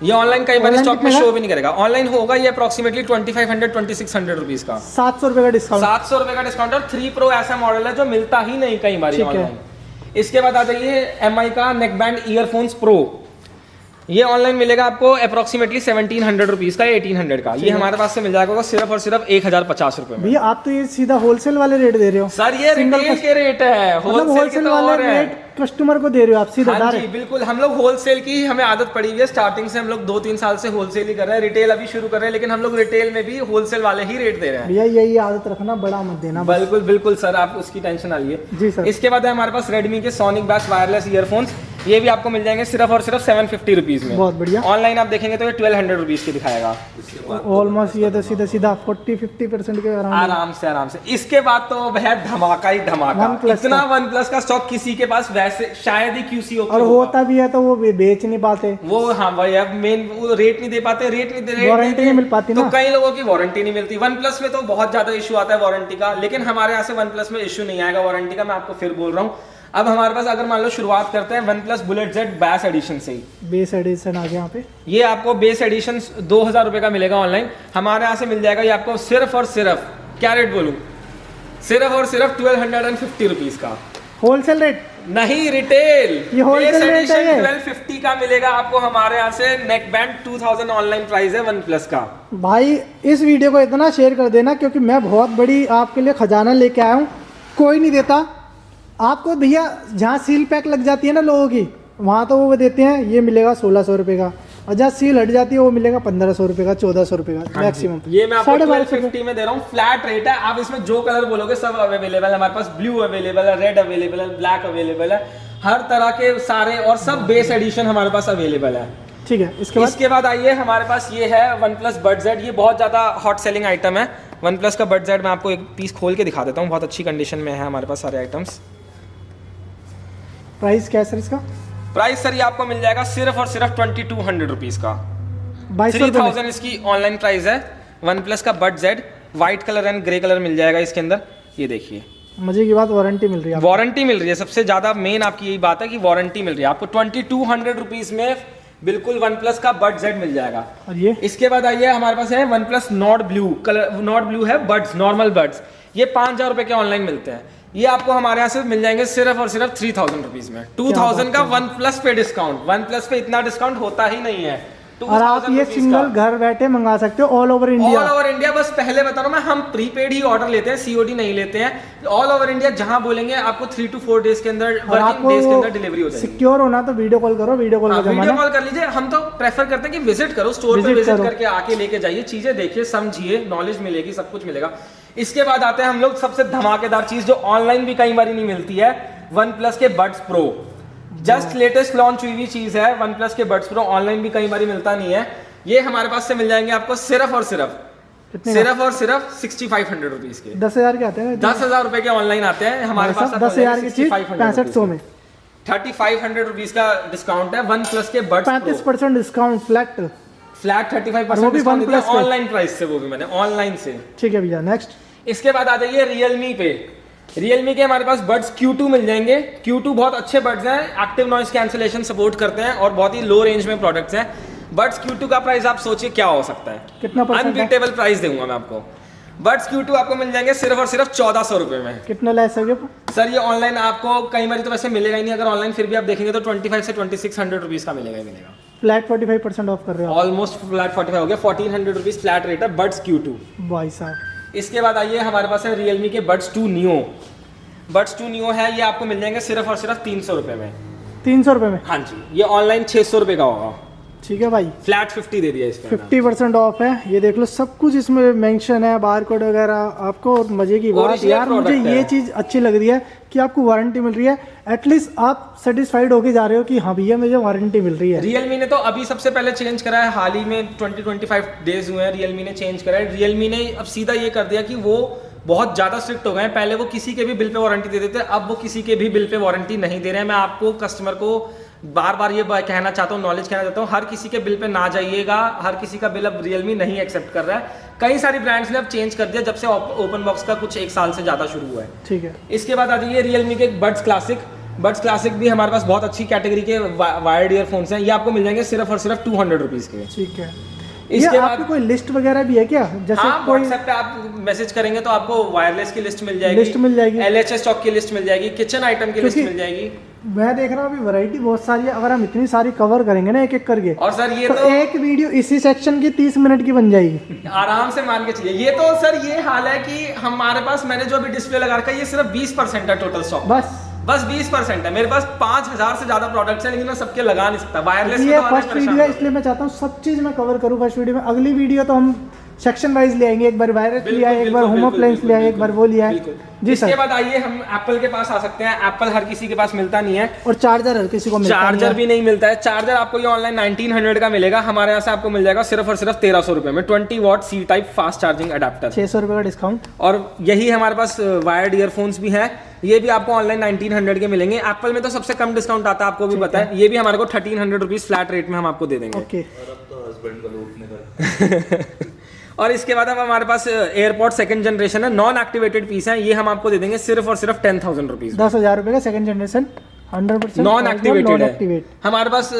ये ऑनलाइन कई बार Online स्टॉक में कितने शो का? भी नहीं करेगा, ऑनलाइन होगा ये अप्रोक्सीमेटली 2500-2600 रुपीज का। 700 रुपये का डिस्काउंट। 700 रुपए का डिस्काउंट। और 3 Pro ऐसा मॉडल है जो मिलता ही नहीं कई बार ठीक है। ऑनलाइन। इसके बाद आ जाइए MI का नेकबैंड ईयरफोन्स प्रो। ये ऑनलाइन मिलेगा आपको अप्रोक्सीमेटली 1700 रुपीज का, 1800 का। ये हमारे पास से मिल जाएगा सिर्फ और सिर्फ 1050 रुपए में। भैया आप तो ये सीधा होलसेल वाले रेट दे रहे हो सर, ये रिटेल के रेट है, मतलब होलसेल होलसेल वाले रेट कस्टमर को दे रहे हो आप सीधा हाँ जी डायरेक्ट। बिल्कुल, हम लोग होलसेल की ही हमें आदत पड़ी हुई है, स्टार्टिंग से हम लोग 2-3 साल से होलसेल ही कर रहे हैं, रिटेल अभी शुरू कर रहे हैं, लेकिन हम लोग रिटेल में भी होलसेल वाले ही रेट दे रहे हैं। भैया यही आदत रखना, बड़ा मत देना। बिल्कुल बिल्कुल सर, आप उसकी टेंशन ना लिए। जी सर। इसके बाद है हमारे पास रेडमी के सोनिक बैच वायरलेस ईयरफोन्स। ये भी आपको मिल जाएंगे सिर्फ और सिर्फ 750 रुपीज में। बहुत बढ़िया। ऑनलाइन आप देखेंगे तो ये 1200 रुपीज के दिखाएगा ऑलमोस्ट ये तो सीधा 40-50% के आराम से। इसके बाद तो वह धमाका ही धमाका, OnePlus इतना वन प्लस का स्टॉक किसी के पास वैसे शायद ही QC और होता भी है तो वो बेच नहीं पाते वो। हाँ भाई, अब मेन वो रेट नहीं दे पाते, वारंटी नहीं मिल पाती तो ना। कई लोगों की वारंटी नहीं मिलती। वन प्लस में तो बहुत ज्यादा इशू आता है वारंटी का, लेकिन हमारे यहाँ से वन प्लस में इशू नहीं आएगा वारंटी का, मैं आपको फिर बोल रहा हूँ। अब हमारे पास अगर मान लो शुरुआत करते हैं OnePlus bullet Z base edition से ही। बेस एडिशन आ गया यहाँ पे। ये आपको बेस एडिशन 2000 रुपए का मिलेगा ऑनलाइन, हमारे यहाँ से मिल जाएगा ये आपको सिर्फ और सिर्फ, क्या रेट बोलूँ, सिर्फ और सिर्फ 1250 रुपीज का। होलसेल रेट नहीं, रिटेल। ये wholesale rate है ये। 1250 का मिलेगा आपको हमारे यहाँ से। नेक बैंड 2000 ऑनलाइन प्राइस है वन प्लस का। भाई इस वीडियो को इतना शेयर कर देना, क्योंकि मैं बहुत बड़ी आपके लिए खजाना लेके आया हूँ, कोई नहीं देता आपको। भैया जहाँ सील पैक लग जाती है ना लोगों की, वहाँ तो वो देते हैं, ये मिलेगा 1600 रुपये का, और जहाँ सील हट जाती है वो मिलेगा 1500 रुपये का, 1400 रुपये का मैक्सिमम। ये मैं आपको 1250 1250 में दे रहा हूँ, फ्लैट रेट है। आप इसमें जो कलर बोलोगे सब अवेलेबल है हमारे पास। ब्लू अवेलेबल है, रेड अवेलेबल है, ब्लैक अवेलेबल है, हर तरह के सारे, और सब बेस एडिशन हमारे पास अवेलेबल है। ठीक है। इसके बाद आइए हमारे पास ये है वन प्लस बड जेड। ये बहुत ज़्यादा हॉट सेलिंग आइटम है वन प्लस का बड जेड। मैं आपको एक पीस खोल के दिखा देता हूँ, बहुत अच्छी कंडीशन में है हमारे पास सारे आइटम्स। प्राइस क्या है सर इसका? प्राइस सर ये आपको मिल जाएगा सिर्फ और सिर्फ 2200 रुपीज का। 2200 इसकी ऑनलाइन प्राइस है। वन प्लस का bud Z white colour and grey colour मिल जाएगा इसके अंदर। ये देखिए, मजे की बात, वारंटी मिल रही है। वारंटी मिल रही है, सबसे ज्यादा मेन आपकी यही बात है कि वारंटी मिल रही है आपको। 2200 रुपीज में बिल्कुल वन प्लस का बड जेड मिल जाएगा। और ये इसके बाद आइए हमारे पास है one plus not blue colour. Not blue है बड्स, नॉर्मल बड्स। ये 5000 रुपए के ऑनलाइन मिलते हैं। ये आपको हमारे यहाँ से मिल जाएंगे सिर्फ और सिर्फ 3000 रुपीज में। 2000 का वन प्लस पे डिस्काउंट। वन प्लस पे इतना डिस्काउंट होता ही नहीं है। और आप ये सिंगल घर बैठे मंगा सकते हो all over India. All over India. बस पहले बता रहा हूं मैं, हम प्रीपेड ही ऑर्डर लेते हैं, COD नहीं लेते हैं। ऑल ओवर इंडिया जहां बोलेंगे आपको 3 to 4 डेज के अंदर, वर्किंग डेज के अंदर डिलीवरी हो जाएगी। सिक्योर होना तो वीडियो कॉल करो, वीडियो कॉल वीडियो कॉल कर लीजिए। हम तो प्रेफर करते हैं कि विजिट करो, स्टोर पे विजिट करके आके लेके जाइए, चीजें देखिए, समझिए, नॉलेज मिलेगी, सब कुछ मिलेगा। इसके बाद आते हैं हम लोग सबसे धमाकेदार चीज जो ऑनलाइन भी कई बार नहीं मिलती है, वन प्लस के buds pro. Just latest launch हुई हुई चीज है वन प्लस के बड्स प्रो, ऑनलाइन भी कई बार मिलता नहीं है। ये हमारे पास से मिल जाएंगे आपको सिर्फ और सिर्फ 6500 रुपीज के। 10,000 के आते हैं, 10,000 रुपए के ऑनलाइन आते हैं हमारे पास। 10,000 की चीज 6500 में। 3500 रुपीज का डिस्काउंट है वन प्लस के buds 35% discount flat 35% discount online price से, वो भी मैंने ऑनलाइन से। ठीक है भैया। नेक्स्ट इसके बाद आ जाइए Realme पे। Realme के हमारे पास बड्स Q2 मिल जाएंगे। Q2 बहुत अच्छे बड्स हैं, एक्टिव नॉइस कैंसिलेशन सपोर्ट करते हैं और बहुत ही लो रेंज में प्रोडक्ट्स हैं। बड्स Q2 का प्राइस आप सोचिए क्या हो सकता है, कितना परसेंट है? अनबीटेबल प्राइस दूंगा मैं आपको। बड्स Q2 आपको मिल जाएंगे सिर्फ और सिर्फ 1400 रुपए में। कितना लेस है ये? सर ये ऑनलाइन आपको कई बार तो वैसे मिलेगा ही नहीं, अगर ऑनलाइन फिर भी आप देखेंगे तो 25 से 2600 रुपीज का मिलेगा ही मिलेगा। फ्लैट 45% ऑफ कर रहे हो आप। ऑलमोस्ट फ्लैट 45 हो गया, 1400 रुपीज फ्लैट रेट है बड्स Q2। भाई साहब इसके बाद आइए हमारे पास है Realme के बड्स 2 Neo। बड्स 2 Neo है, ये आपको मिल जाएंगे सिर्फ और सिर्फ 300 रुपए में। 300 रुपये में? हाँ जी, ये ऑनलाइन 600 रुपए का होगा। ठीक है भाई, फ्लैट 50 दे दिया इसमें। 50% ऑफ है। ये देख लो सब कुछ इसमें मेंशन है, बार कोड वगैरह आपको। और मजे की बात Original यार, मुझे product ये है। चीज़ अच्छी लग रही है कि आपको वारंटी मिल रही है। एटलीस्ट आप सेटिस्फाइड होके जा रहे हो कि हाँ भैया मुझे वारंटी मिल रही है। Realme ने तो अभी सबसे पहले चेंज करा है, हाल ही में 20-25 डेज हुए हैं Realme ने चेंज करा है। Realme ने अब सीधा ये कर दिया कि वो बहुत ज़्यादा स्ट्रिक्ट हो गए हैं। पहले वो किसी के भी बिल पे वारंटी दे देते, अब वो किसी के भी बिल पे वारंटी नहीं दे रहे हैं। मैं आपको कस्टमर को बार बार ये कहना चाहता हूँ, नॉलेज कहना चाहता हूँ, हर किसी के बिल पे ना जाइएगा। हर किसी का बिल अब Realme नहीं एक्सेप्ट कर रहा है। कई सारी ब्रांड्स ने अब चेंज कर दिया जब से ओपन बॉक्स का कुछ 1 साल से ज़्यादा शुरू हुआ है। ठीक है। इसके बाद आ जाइए Realme के बड्स क्लासिक। बड्स क्लासिक भी हमारे पास बहुत अच्छी कैटेगरी के वायर्ड ईयरफोन्स हैं। ये आपको मिल जाएंगे सिर्फ और सिर्फ 200 रुपीज़ के। ठीक है। इसके ये बाद आपकी कोई लिस्ट वगैरह भी है क्या? जैसे हाँ, कोई व्हाट्सएप पे आप मैसेज करेंगे तो आपको वायरलेस की लिस्ट मिल जाएगी, लिस्ट मिल जाएगी, LHS स्टॉक की लिस्ट मिल जाएगी, किचन आइटम की लिस्ट क्योंकि मिल जाएगी। मैं देख रहा हूँ अभी वैरायटी बहुत सारी है। अगर हम इतनी सारी कवर करेंगे ना एक एक करके, और सर ये तो तो एक वीडियो इसी सेक्शन की 30 मिनट की बन जाएगी आराम से मान के चलिए। ये तो सर ये हाल है कि हमारे पास, मैंने जो अभी डिस्प्ले लगा रखा है, ये सिर्फ 20% है टोटल स्टॉक। बस 20% है। मेरे पास 5000 से ज्यादा प्रोडक्ट्स हैं, लेकिन मैं सबके लगा नहीं सकता। वायरलेस ये फर्स्ट वीडियो है, इसलिए मैं चाहता हूँ सब चीज मैं कवर करूँ फर्स्ट वीडियो में। अगली वीडियो तो हम सेक्शन वाइज ले आएंगे। एक बार वायरस लिया है, एक बार होम अप्लायंस लिया है, एक बार वो लिया है जी सर। इसके बाद आइए हम एप्पल के पास आ सकते हैं। एप्पल हर किसी के पास मिलता नहीं है, और चार्जर हर किसी को मिलता नहीं है। चार्जर भी नहीं मिलता है। चार्जर आपको ये ऑनलाइन 1900 का मिलेगा, हमारे यहाँ से आपको मिल जाएगा सिर्फ और सिर्फ 1300 रुपए में। 20 what C type fast charging adapter, 600 रुपये का डिस्काउंट। और यही हमारे पास वायर्ड ईयरफोन्स भी हैं। ये भी आपको ऑनलाइन 1900 के मिलेंगे। एप्पल में तो सबसे कम डिस्काउंट आता है, आपको भी पता है। ये भी हमारे को 1300 रुपीज फ्लैट रेट में हम आपको दे देंगे। ओके। और अब तो हस्बैंड का लूटने का और इसके बाद अब हमारे पास एयरपॉड सेकंड जनरेशन है, नॉन एक्टिवेटेड पीस है। ये हम आपको दे देंगे सिर्फ और सिर्फ 10,000 रुपीज। 10,000 रुपये का सेकंड जनरेशन 100% नॉन एक्टिवेटेड है एक्टिवेट। हमारे पास।